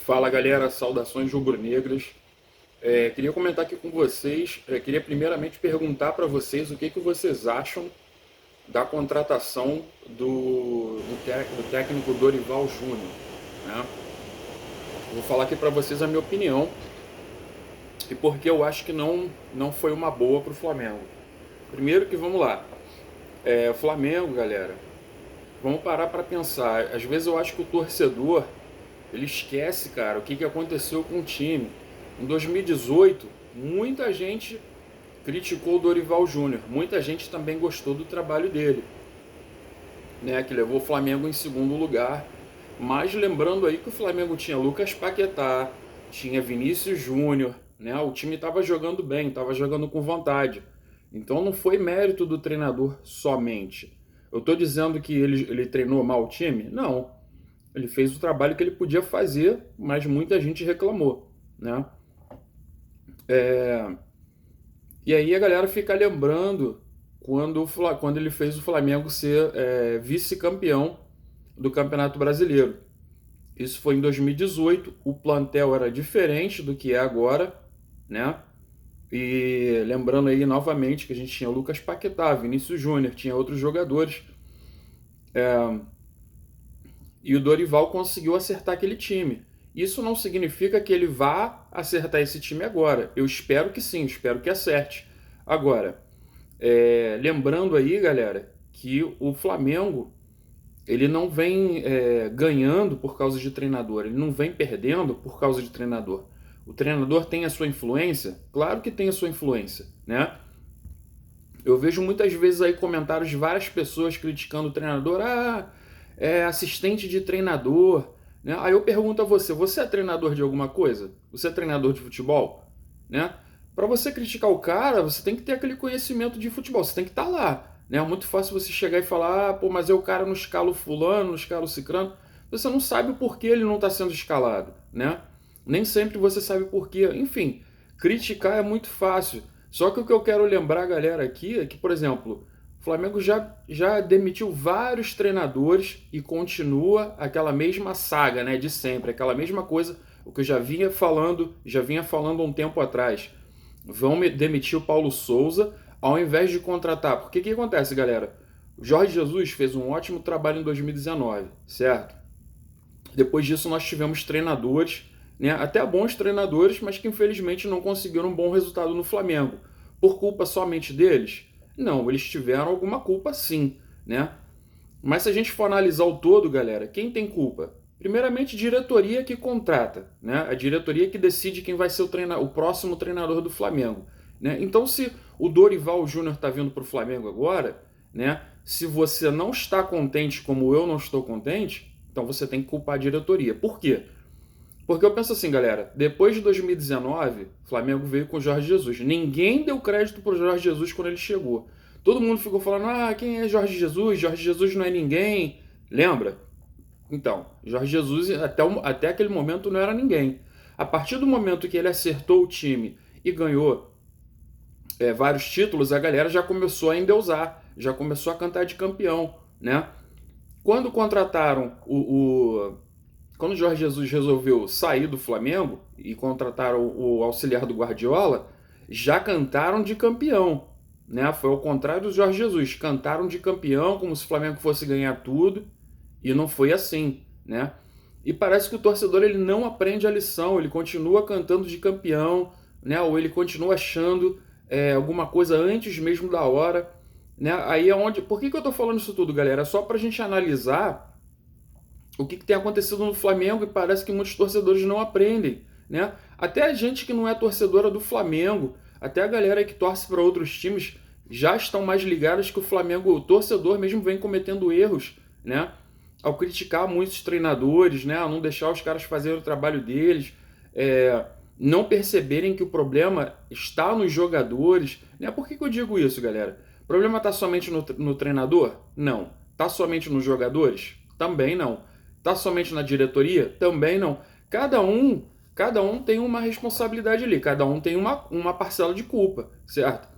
Fala galera, saudações rubro-negras. Queria comentar aqui com vocês, queria primeiramente perguntar para vocês o que vocês acham da contratação do técnico Dorival Júnior, né? Vou falar aqui para vocês a minha opinião e porque eu acho que não foi uma boa para o Flamengo. Primeiro que vamos lá, o Flamengo, galera, vamos parar para pensar. Às vezes eu acho que o torcedor ele esquece, cara, o que aconteceu com o time. Em 2018, muita gente criticou o Dorival Júnior, muita gente também gostou do trabalho dele, né, que levou o Flamengo em segundo lugar. Mas lembrando aí que o Flamengo tinha Lucas Paquetá, tinha Vinícius Júnior, né, o time estava jogando bem, estava jogando com vontade. Então não foi mérito do treinador somente. Eu estou dizendo que ele treinou mal o time? Não. Ele fez o trabalho que ele podia fazer, mas muita gente reclamou, né? E aí a galera fica lembrando quando ele fez o Flamengo ser vice-campeão do Campeonato Brasileiro. Isso foi em 2018, o plantel era diferente do que é agora, né? E lembrando aí novamente que a gente tinha Lucas Paquetá, Vinícius Júnior, tinha outros jogadores. E o Dorival conseguiu acertar aquele time. Isso não significa que ele vá acertar esse time agora. Eu espero que sim, espero que acerte. Agora, lembrando aí, galera, que o Flamengo ele não vem ganhando por causa de treinador, ele não vem perdendo por causa de treinador. O treinador tem a sua influência? Claro que tem a sua influência, né? Eu vejo muitas vezes aí comentários de várias pessoas criticando o treinador. É assistente de treinador, né? Aí eu pergunto a você, você é treinador de alguma coisa? Você é treinador de futebol? Né? Para você criticar o cara, você tem que ter aquele conhecimento de futebol, você tem que estar lá. Né? É muito fácil você chegar e falar, pô, mas é o cara no escala fulano, no escala cicrano. Você não sabe o porquê ele não está sendo escalado, né? Nem sempre você sabe o porquê. Enfim, criticar é muito fácil. Só que o que eu quero lembrar a galera aqui é que, por exemplo, o Flamengo já demitiu vários treinadores e continua aquela mesma saga, né, de sempre, aquela mesma coisa, o que eu já vinha falando há um tempo atrás. Vão demitir o Paulo Souza ao invés de contratar. Porque o que acontece, galera? O Jorge Jesus fez um ótimo trabalho em 2019, certo? Depois disso nós tivemos treinadores, né, até bons treinadores, mas que infelizmente não conseguiram um bom resultado no Flamengo. Por culpa somente deles? Não, eles tiveram alguma culpa sim, né? Mas se a gente for analisar o todo, galera, quem tem culpa? Primeiramente, diretoria que contrata, né? A diretoria que decide quem vai ser o próximo treinador do Flamengo, né? Então, se o Dorival Júnior está vindo para o Flamengo agora, né? Se você não está contente como eu não estou contente, então você tem que culpar a diretoria. Por quê? Porque eu penso assim, galera, depois de 2019, o Flamengo veio com o Jorge Jesus. Ninguém deu crédito pro Jorge Jesus quando ele chegou. Todo mundo ficou falando, quem é Jorge Jesus? Jorge Jesus não é ninguém. Lembra? Então, Jorge Jesus até aquele momento não era ninguém. A partir do momento que ele acertou o time e ganhou vários títulos, a galera já começou a endeusar, já começou a cantar de campeão, né? Quando contrataram quando o Jorge Jesus resolveu sair do Flamengo e contrataram o auxiliar do Guardiola, já cantaram de campeão, né? Foi ao contrário do Jorge Jesus, cantaram de campeão como se o Flamengo fosse ganhar tudo e não foi assim, né? E parece que o torcedor ele não aprende a lição, ele continua cantando de campeão, né? Ou ele continua achando alguma coisa antes mesmo da hora, né? Aí é onde. Por que eu tô falando isso tudo, galera? É só pra gente analisar o que tem acontecido no Flamengo e parece que muitos torcedores não aprendem, né? Até a gente que não é torcedora do Flamengo, até a galera que torce para outros times já estão mais ligadas que o Flamengo, o torcedor mesmo vem cometendo erros, né? Ao criticar muitos treinadores, né? A não deixar os caras fazerem o trabalho deles, não perceberem que o problema está nos jogadores, né? Por que eu digo isso, galera? O problema está somente no treinador? Não. Está somente nos jogadores? Também não. Está somente na diretoria? Também não. Cada um tem uma responsabilidade ali, cada um tem uma parcela de culpa, certo?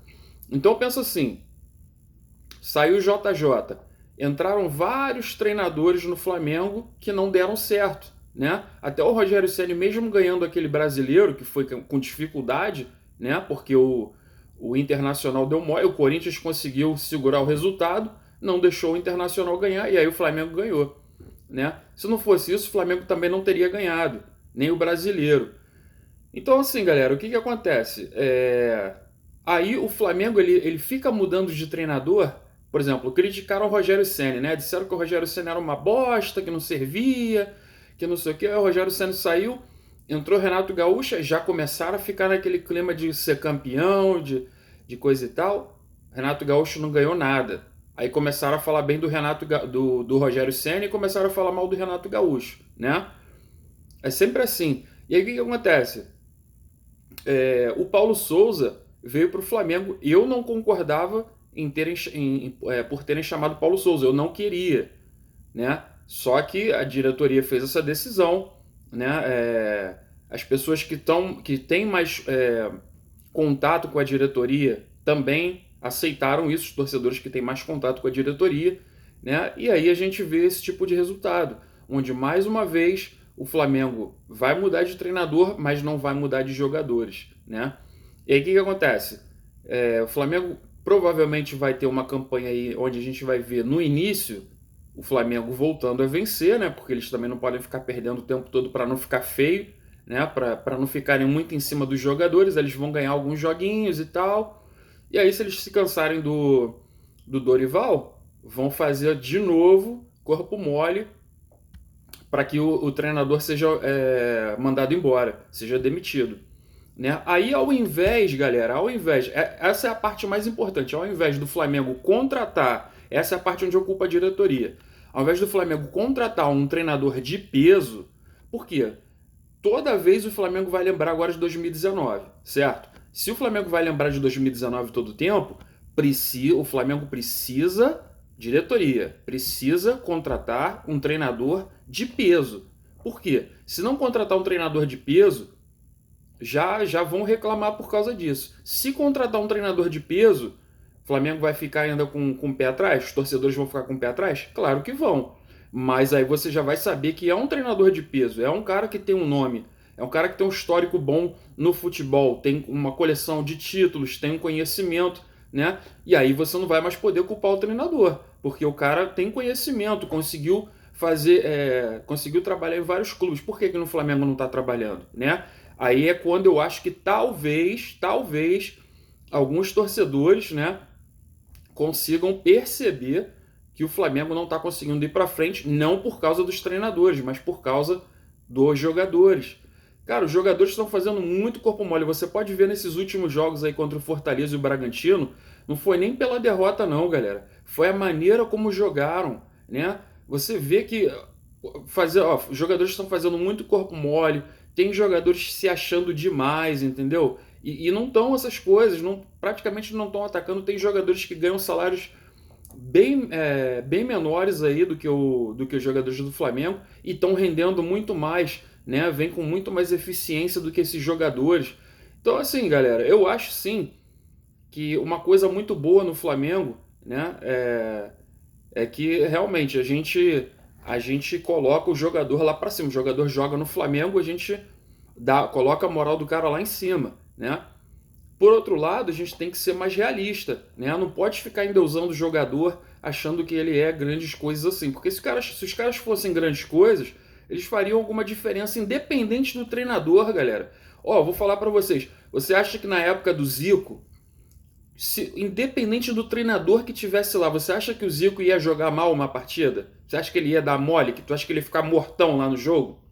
Então eu penso assim, saiu o JJ, entraram vários treinadores no Flamengo que não deram certo, né? Até o Rogério Ceni, mesmo ganhando aquele brasileiro, que foi com dificuldade, né? Porque o Internacional deu mole, o Corinthians conseguiu segurar o resultado, não deixou o Internacional ganhar, e aí o Flamengo ganhou, né? Se não fosse isso, o Flamengo também não teria ganhado, nem o brasileiro. Então, assim, galera, o que que acontece? Aí o Flamengo ele fica mudando de treinador. Por exemplo, criticaram o Rogério Ceni, né? Disseram que o Rogério Ceni era uma bosta, que não servia, que não sei o que. Aí o Rogério Ceni saiu, entrou Renato Gaúcho, já começaram a ficar naquele clima de ser campeão, de coisa e tal. Renato Gaúcho não ganhou nada. Aí começaram a falar bem do do Rogério Ceni e começaram a falar mal do Renato Gaúcho, né? É sempre assim. E aí o que que acontece? O Paulo Souza veio para o Flamengo. Eu não concordava por terem chamado Paulo Souza. Eu não queria, né? Só que a diretoria fez essa decisão, né? As pessoas que têm mais contato com a diretoria também aceitaram isso. Os torcedores que têm mais contato com a diretoria, né? E aí a gente vê esse tipo de resultado, onde mais uma vez o Flamengo vai mudar de treinador, mas não vai mudar de jogadores, né? E aí o que que acontece? O Flamengo provavelmente vai ter uma campanha aí onde a gente vai ver no início o Flamengo voltando a vencer, né? Porque eles também não podem ficar perdendo o tempo todo para não ficar feio, né? Para não ficarem muito em cima dos jogadores, eles vão ganhar alguns joguinhos e tal. E aí, se eles se cansarem do Dorival, vão fazer de novo corpo mole para que o treinador seja mandado embora, seja demitido, né? Aí, ao invés, galera, essa é a parte mais importante, ao invés do Flamengo contratar, essa é a parte onde ocupa a diretoria, ao invés do Flamengo contratar um treinador de peso, por quê? Toda vez o Flamengo vai lembrar agora de 2019, certo? Se o Flamengo vai lembrar de 2019 todo o tempo, o Flamengo precisa, diretoria, precisa contratar um treinador de peso. Por quê? Se não contratar um treinador de peso, já vão reclamar por causa disso. Se contratar um treinador de peso, o Flamengo vai ficar ainda com o pé atrás? Os torcedores vão ficar com o pé atrás? Claro que vão. Mas aí você já vai saber que é um treinador de peso, é um cara que tem um nome, é um cara que tem um histórico bom no futebol, tem uma coleção de títulos, tem um conhecimento, né? E aí você não vai mais poder culpar o treinador, porque o cara tem conhecimento, conseguiu trabalhar em vários clubes. Por que no Flamengo não está trabalhando, né? Aí é quando eu acho que talvez alguns torcedores, né, consigam perceber que o Flamengo não está conseguindo ir para frente, não por causa dos treinadores, mas por causa dos jogadores. Cara, os jogadores estão fazendo muito corpo mole. Você pode ver nesses últimos jogos aí contra o Fortaleza e o Bragantino, não foi nem pela derrota não, galera. Foi a maneira como jogaram, né? Você vê que os jogadores estão fazendo muito corpo mole, tem jogadores se achando demais, entendeu? E não estão essas coisas, praticamente não estão atacando. Tem jogadores que ganham salários bem menores aí do que os jogadores do Flamengo e estão rendendo muito mais, né? Vem com muito mais eficiência do que esses jogadores. Então, assim, galera, eu acho sim que uma coisa muito boa no Flamengo, né? É que realmente a gente coloca o jogador lá para cima. O jogador joga no Flamengo, a gente coloca a moral do cara lá em cima, né? Por outro lado, a gente tem que ser mais realista, né? Não pode ficar endeusando o jogador achando que ele é grandes coisas assim. Porque se os caras fossem grandes coisas, eles fariam alguma diferença independente do treinador, galera. Vou falar para vocês. Você acha que na época do Zico, independente do treinador que tivesse lá, você acha que o Zico ia jogar mal uma partida? Você acha que ele ia dar mole? Que tu acha que ele ia ficar mortão lá no jogo?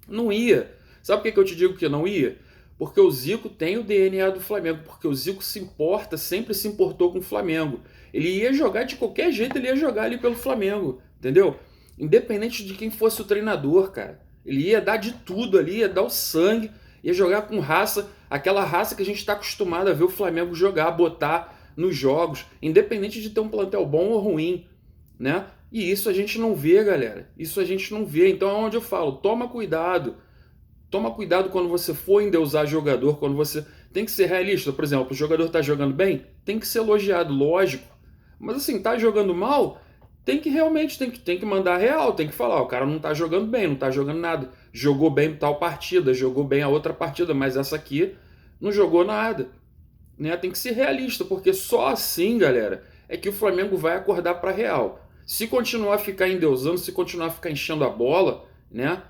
Não ia. Sabe por que eu te digo que não ia? Porque o Zico tem o DNA do Flamengo, porque o Zico sempre se importou com o Flamengo. Ele ia jogar de qualquer jeito, ele ia jogar ali pelo Flamengo, entendeu? Independente de quem fosse o treinador, cara. Ele ia dar de tudo ali, ia dar o sangue, ia jogar com raça, aquela raça que a gente está acostumado a ver o Flamengo jogar, botar nos jogos, independente de ter um plantel bom ou ruim, né? E isso a gente não vê, galera. Isso a gente não vê. Então é onde eu falo, toma cuidado. Toma cuidado quando você for endeusar jogador, quando você tem que ser realista. Por exemplo, o jogador está jogando bem, tem que ser elogiado, lógico. Mas assim, tá jogando mal, tem que mandar real, tem que falar, ó, o cara não tá jogando bem, não tá jogando nada. Jogou bem tal partida, jogou bem a outra partida, mas essa aqui não jogou nada. Né? Tem que ser realista, porque só assim, galera, é que o Flamengo vai acordar para real. Se continuar a ficar endeusando, se continuar a ficar enchendo a bola, né?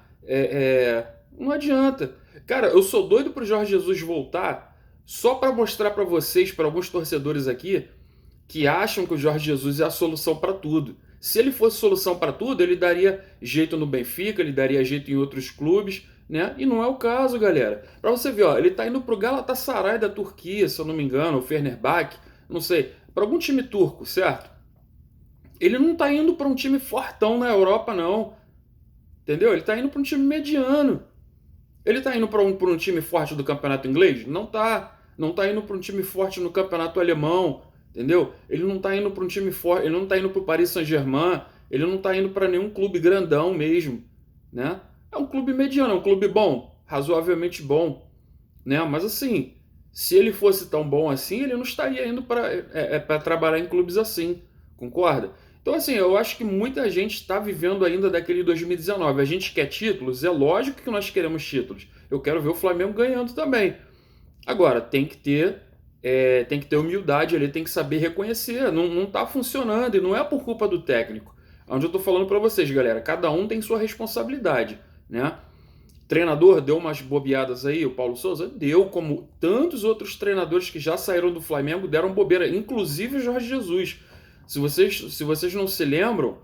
Não adianta. Cara, eu sou doido pro Jorge Jesus voltar só para mostrar para vocês, para alguns torcedores aqui, que acham que o Jorge Jesus é a solução para tudo. Se ele fosse solução para tudo, ele daria jeito no Benfica, ele daria jeito em outros clubes, né? E não é o caso, galera. Para você ver, ó, ele tá indo pro Galatasaray da Turquia, se eu não me engano, o Fenerbahçe, não sei, para algum time turco, certo? Ele não tá indo para um time fortão na Europa, não. Entendeu? Ele tá indo para um time mediano. Ele tá indo para um time forte do campeonato inglês? Não tá. Não tá indo para um time forte no campeonato alemão, entendeu? Ele não tá indo para um time forte, ele não tá indo para o Paris Saint-Germain, ele não tá indo para nenhum clube grandão mesmo, né? É um clube mediano, é um clube bom, razoavelmente bom, né? Mas assim, se ele fosse tão bom assim, ele não estaria indo para trabalhar em clubes assim, concorda? Então assim, eu acho que muita gente está vivendo ainda daquele 2019. A gente quer títulos? É lógico que nós queremos títulos. Eu quero ver o Flamengo ganhando também. Agora, tem que ter humildade ali, tem que saber reconhecer. Não tá funcionando e não é por culpa do técnico. Onde eu tô falando para vocês, galera, cada um tem sua responsabilidade, né? Treinador deu umas bobeadas aí, o Paulo Souza deu, como tantos outros treinadores que já saíram do Flamengo deram bobeira, inclusive o Jorge Jesus. Se vocês não se lembram,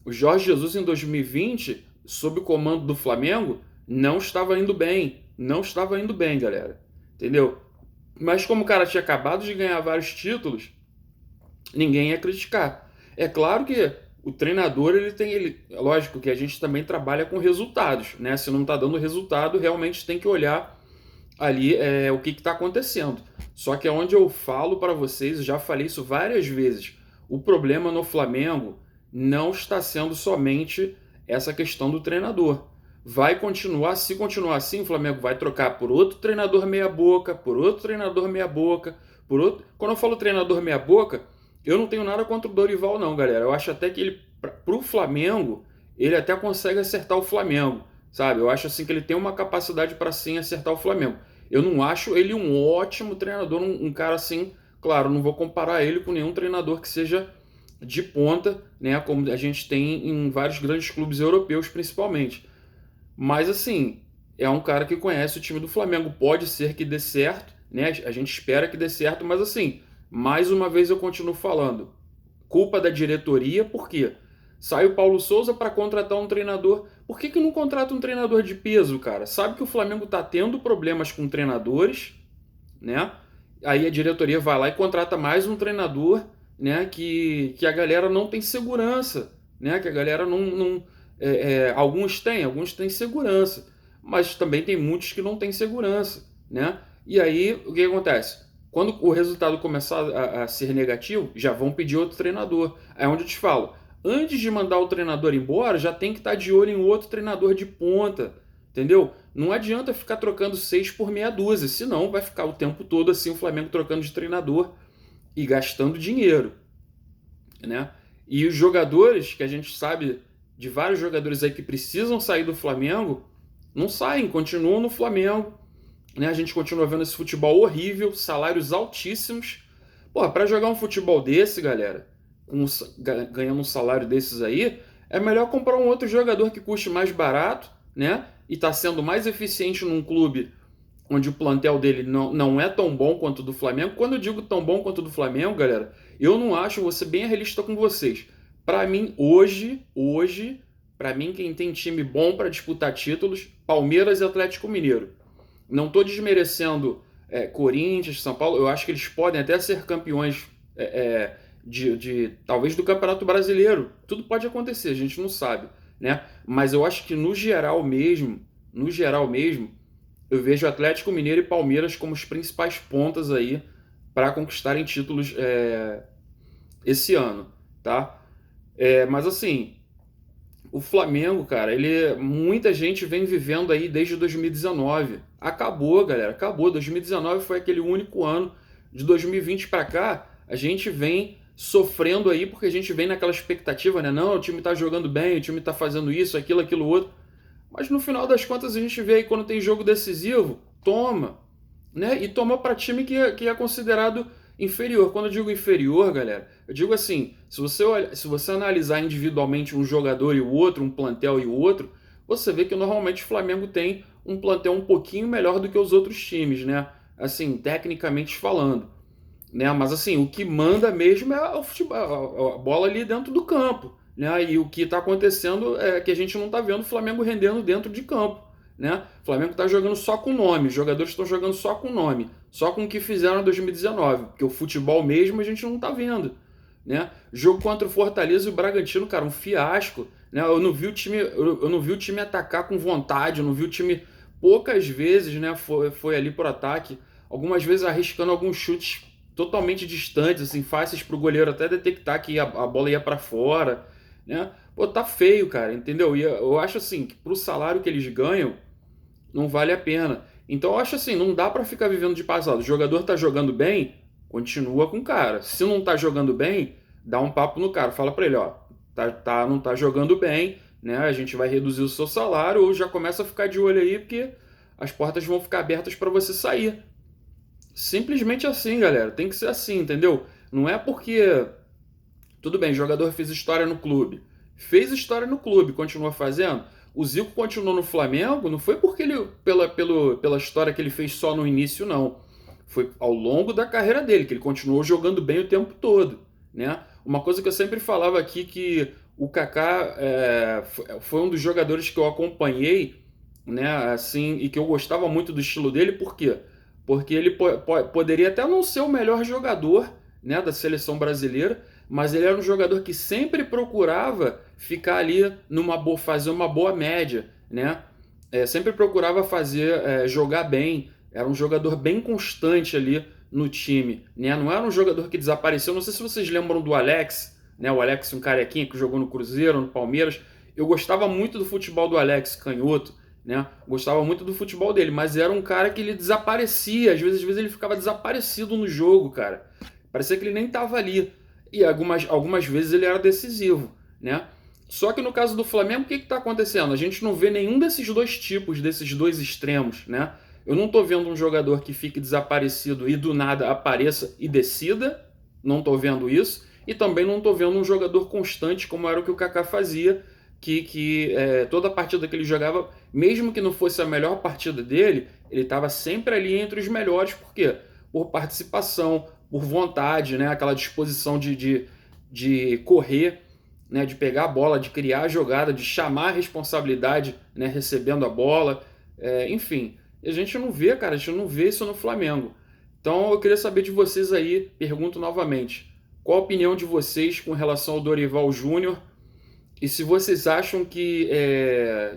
o Jorge Jesus em 2020, sob o comando do Flamengo, não estava indo bem. Não estava indo bem, galera. Entendeu? Mas como o cara tinha acabado de ganhar vários títulos, ninguém ia criticar. É claro que o treinador, lógico que a gente também trabalha com resultados, né? Se não está dando resultado, realmente tem que olhar ali o que está acontecendo. Só que é onde eu falo para vocês, já falei isso várias vezes, o problema no Flamengo não está sendo somente essa questão do treinador. Vai continuar, se continuar assim, o Flamengo vai trocar por outro treinador meia boca, por outro treinador meia boca, por outro... Quando eu falo treinador meia boca, eu não tenho nada contra o Dorival não, galera. Eu acho até que ele, pro Flamengo, ele até consegue acertar o Flamengo, sabe? Eu acho assim que ele tem uma capacidade para sim acertar o Flamengo. Eu não acho ele um ótimo treinador, um cara assim, claro, não vou comparar ele com nenhum treinador que seja de ponta, né, como a gente tem em vários grandes clubes europeus principalmente. Mas assim, é um cara que conhece o time do Flamengo. Pode ser que dê certo, né? A gente espera que dê certo, mas assim, mais uma vez eu continuo falando. Culpa da diretoria, por quê? Sai o Paulo Souza para contratar um treinador. Por que não contrata um treinador de peso, cara? Sabe que o Flamengo tá tendo problemas com treinadores, né? Aí a diretoria vai lá e contrata mais um treinador, né? Que a galera não tem segurança, né? Que a galera não alguns têm segurança, mas também tem muitos que não têm segurança, né? E aí, o que acontece? Quando o resultado começar a ser negativo, já vão pedir outro treinador. É onde eu te falo, antes de mandar o treinador embora, já tem que estar de olho em outro treinador de ponta, entendeu? Não adianta ficar trocando 6 por meia dúzia, senão vai ficar o tempo todo assim o Flamengo trocando de treinador e gastando dinheiro, né? E os jogadores, que a gente sabe de vários jogadores aí que precisam sair do Flamengo, não saem, continuam no Flamengo, né? A gente continua vendo esse futebol horrível, salários altíssimos. Porra, para jogar um futebol desse, galera, ganhando um salário desses aí, é melhor comprar um outro jogador que custe mais barato, né? E tá sendo mais eficiente num clube onde o plantel dele não é tão bom quanto o do Flamengo. Quando eu digo tão bom quanto o do Flamengo, galera, eu não acho, vou ser bem realista com vocês. Para mim, hoje, para mim, quem tem time bom para disputar títulos, Palmeiras e Atlético Mineiro. Não estou desmerecendo Corinthians, São Paulo, eu acho que eles podem até ser campeões talvez do Campeonato Brasileiro. Tudo pode acontecer, a gente não sabe, né? Mas eu acho que no geral mesmo, eu vejo Atlético Mineiro e Palmeiras como os principais pontas aí para conquistarem títulos esse ano, tá? Mas assim, o Flamengo, cara, muita gente vem vivendo aí desde 2019. Acabou, galera, acabou. 2019 foi aquele único ano. De 2020 para cá, a gente vem sofrendo aí porque a gente vem naquela expectativa, né? Não, o time tá jogando bem, o time tá fazendo isso, aquilo outro. Mas no final das contas a gente vê aí quando tem jogo decisivo, toma, né? E toma para time que é considerado inferior. Quando eu digo inferior, galera, eu digo assim, se você analisar individualmente um jogador e o outro, um plantel e o outro, você vê que normalmente o Flamengo tem um plantel um pouquinho melhor do que os outros times, né? Assim, tecnicamente falando, né? Mas assim, o que manda mesmo é o futebol, a bola ali dentro do campo, né? E o que está acontecendo é que a gente não está vendo o Flamengo rendendo dentro de campo, né? O Flamengo está jogando só com nome, os jogadores estão jogando só com nome, só com o que fizeram em 2019, porque o futebol mesmo a gente não está vendo, né? Jogo contra o Fortaleza e o Bragantino, cara, um fiasco, né? Eu não vi o time atacar com vontade, eu não vi o time poucas vezes, né? Foi ali por ataque, algumas vezes arriscando alguns chutes totalmente distantes, assim, fáceis para o goleiro até detectar que a bola ia para fora, né? Pô, tá feio, cara, entendeu? E eu acho assim que pro salário que eles ganham não vale a pena. Então eu acho assim, não dá para ficar vivendo de passado. O jogador tá jogando bem, continua com o cara. Se não tá jogando bem, dá um papo no cara, fala para ele, ó, não tá jogando bem, né? A gente vai reduzir o seu salário ou já começa a ficar de olho aí porque as portas vão ficar abertas para você sair. Simplesmente assim, galera. Tem que ser assim, entendeu? Não é porque. Tudo bem, jogador fez história no clube. Fez história no clube, continua fazendo. O Zico continuou no Flamengo, não foi porque ele. Pela história que ele fez só no início, não. Foi ao longo da carreira dele, que ele continuou jogando bem o tempo todo, né? Uma coisa que eu sempre falava aqui que o Kaká foi um dos jogadores que eu acompanhei, né? Assim, e que eu gostava muito do estilo dele, por quê? Porque ele poderia até não ser o melhor jogador, né, da seleção brasileira, mas ele era um jogador que sempre procurava ficar ali fazer uma boa média, né? Sempre procurava jogar bem. Era um jogador bem constante ali no time, né? Não era um jogador que desapareceu. Não sei se vocês lembram do Alex, né? O Alex, um carequinha que jogou no Cruzeiro, no Palmeiras. Eu gostava muito do futebol do Alex, canhoto, né? Gostava muito do futebol dele, mas era um cara que ele desaparecia. Às vezes ele ficava desaparecido no jogo, cara. Parecia que ele nem tava ali. E algumas vezes ele era decisivo, né? Só que no caso do Flamengo, o que está acontecendo? A gente não vê nenhum desses dois tipos, desses dois extremos, né? Eu não estou vendo um jogador que fique desaparecido e do nada apareça e decida. Não estou vendo isso. E também não estou vendo um jogador constante como era o que o Kaká fazia, que toda partida que ele jogava, mesmo que não fosse a melhor partida dele, ele estava sempre ali entre os melhores. Por quê? Por participação, por vontade, né? Aquela disposição de correr, né? De pegar a bola, de criar a jogada, de chamar a responsabilidade, né? Recebendo a bola. Enfim, a gente não vê, cara, a gente não vê isso no Flamengo. Então eu queria saber de vocês aí, pergunto novamente, qual a opinião de vocês com relação ao Dorival Júnior? E se vocês acham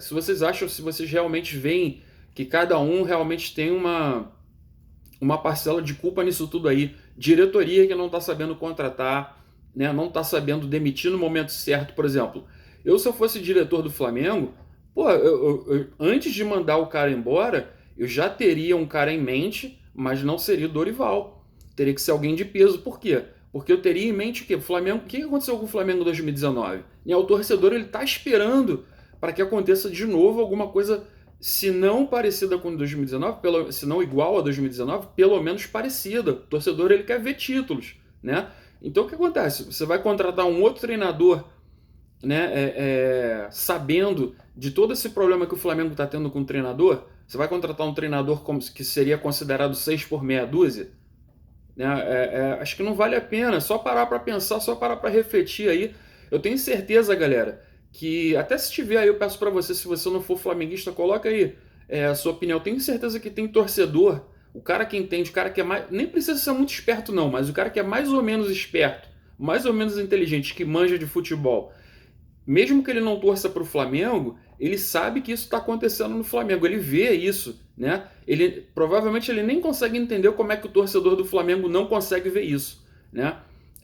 se vocês realmente veem que cada um realmente tem uma parcela de culpa nisso tudo aí. Diretoria que não está sabendo contratar, né? Não está sabendo demitir no momento certo, por exemplo. Se eu fosse diretor do Flamengo, pô, antes de mandar o cara embora, eu já teria um cara em mente, mas não seria o Dorival. Teria que ser alguém de peso. Por quê? Porque eu teria em mente que o Flamengo. O que aconteceu com o Flamengo em 2019? E o torcedor ele está esperando para que aconteça de novo alguma coisa, se não parecida com 2019, se não igual a 2019, pelo menos parecida. O torcedor ele quer ver títulos, né? Então o que acontece? Você vai contratar um outro treinador, né? Sabendo de todo esse problema que o Flamengo está tendo com o treinador, você vai contratar um treinador que seria considerado 6 por meia dúzia, né? Acho que não vale a pena. Só parar para pensar, só parar para refletir aí. Eu tenho certeza, galera, que até se tiver aí, eu peço para você, se você não for flamenguista, coloca aí a sua opinião. Eu tenho certeza que tem torcedor, o cara que entende, o cara que é mais, nem precisa ser muito esperto não, mas o cara que é mais ou menos esperto, mais ou menos inteligente, que manja de futebol, mesmo que ele não torça para o Flamengo, ele sabe que isso está acontecendo no Flamengo, ele vê isso, né? Provavelmente ele nem consegue entender como é que o torcedor do Flamengo não consegue ver isso, né?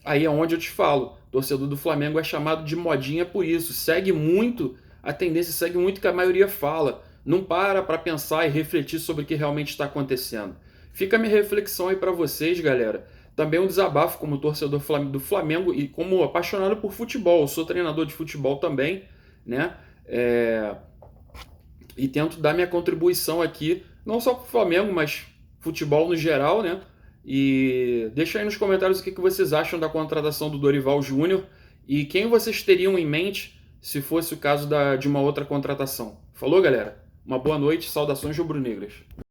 Aí é onde eu te falo, o torcedor do Flamengo é chamado de modinha por isso, segue muito a tendência, segue muito o que a maioria fala, não para pensar e refletir sobre o que realmente está acontecendo. Fica a minha reflexão aí para vocês, galera. também um desabafo como torcedor do Flamengo e como apaixonado por futebol. Eu sou treinador de futebol também, né? E tento dar minha contribuição aqui, não só para o Flamengo, mas futebol no geral, né? E deixa aí nos comentários o que vocês acham da contratação do Dorival Júnior e quem vocês teriam em mente se fosse o caso de uma outra contratação. Falou, galera? Uma boa noite, saudações rubro-negras.